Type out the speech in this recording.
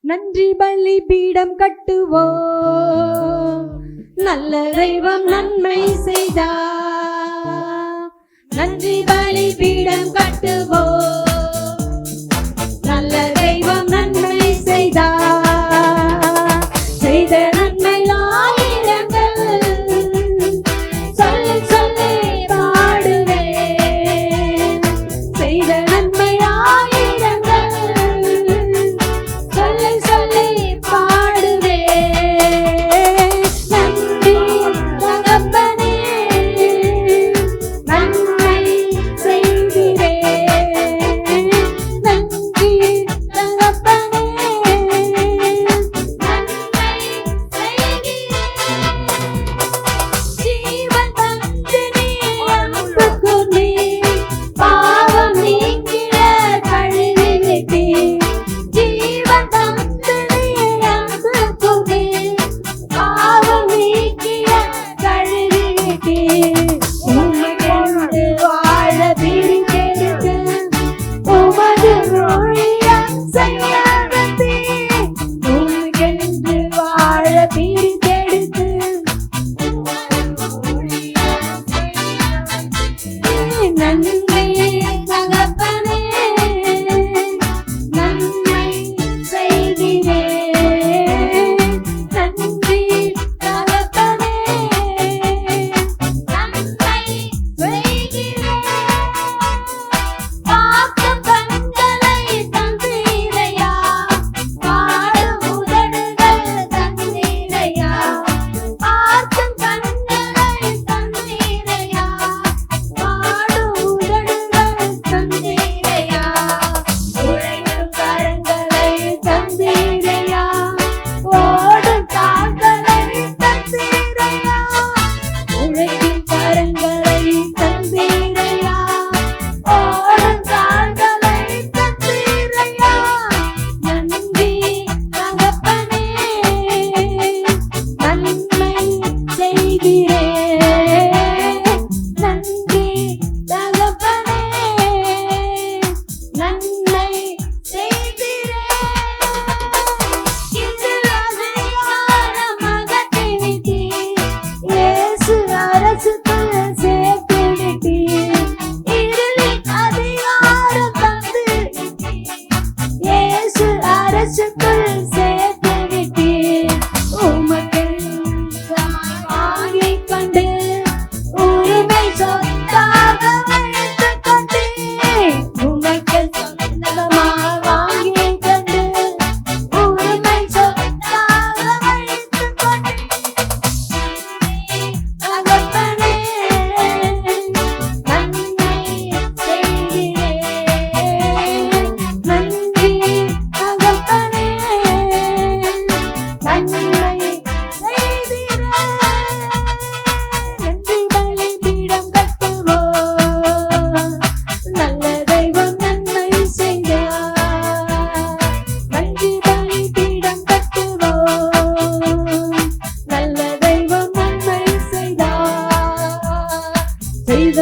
நன்றி பலி பீடம் கட்டுவோம், நல்ல தெய்வம் நன்மை செய்தார். நன்றி பலி பீடம் கட்டுவோம், நல்ல தெய்வம் நன்மை செய்தார். செய்த நன்மை ஆயிரங்கள் சொல்லி சொல்லி பாடுவேன். செய்த நன்மை ஆயிரங்கள் சொல்லி சொல்லி பாடுவேன். நன்றி தகப்பனே, நன்மை செய்கிறே. நன்றி தகப்பனே, நன்மை செய்கிறே. ஜீவன் தந்து நீ அன்புக்கு நீ பாவம் நீக்கிட கழுவி விட்டீர். ஜீவன் தந்து நீ அன்புக்கு நீ பாவம் நீக்கிட கழுவி விட்டீர். உம்மை கொண்டு வாழ பிரித்தெடுக்க உமது ஊழியம் செய்ய வந்தீர். உம்மை கொண்டு வாழ பிரித்தெடுத்து நன்றி தகப்பனே, நன்மை செய்கிறே. நன்றி தகப்பனே, நன்மை செய்கிறே. பார்க்கும் கண்களை தந்தீரையா, பாடும் உதடுகள் தந்தீரையா. பார்க்கும் கண்களை தந்தீரையா, பாடும் உதடுகள் தந்தீரையா. உழைக்கும் கரங்களை தந்தீரையா, ஓடும் கால்களை தந்தீரையா. உழைக்கும் கரங்களை தந்தீரையா, ஓடும் கால்களை தந்தீரையா. நன்றி தகப்பனே, நன்மை செய்கிறே. நன்றி தகப்பனே, நன்மை செய்கிறே. இதில் அதிகாரம் அகற்றி விட்டீர், இயேசு அரசுக்குள் சேர்த்து விட்டீர். இருளின் அதிகாரம் தந்து விட்டீர், இயேசு அரசுக்குள் சேர்த்து விட்டீர். உமக்கு வாங்கிக் கொண்டு உரிமை சொத்தாக வைத்துக் கொண்டீர். உமக்கு சொந்தமாக வாங்கிக் கொண்டு உரிமை சொத்தாக வைத்துக் கொண்டீர். தகப்பனே, நன்மை செய்கிறே. நன்றி தகப்பனே, நன்மை செய்கிறே. நன்றி பலி பீடம் கட்டுவோம், நல்ல தெய்வம் நன்மை செய்தார். நன்றி பலி பீடம் கட்டுவோம், நல்ல தெய்வம் நன்மை செய்தார். செய்த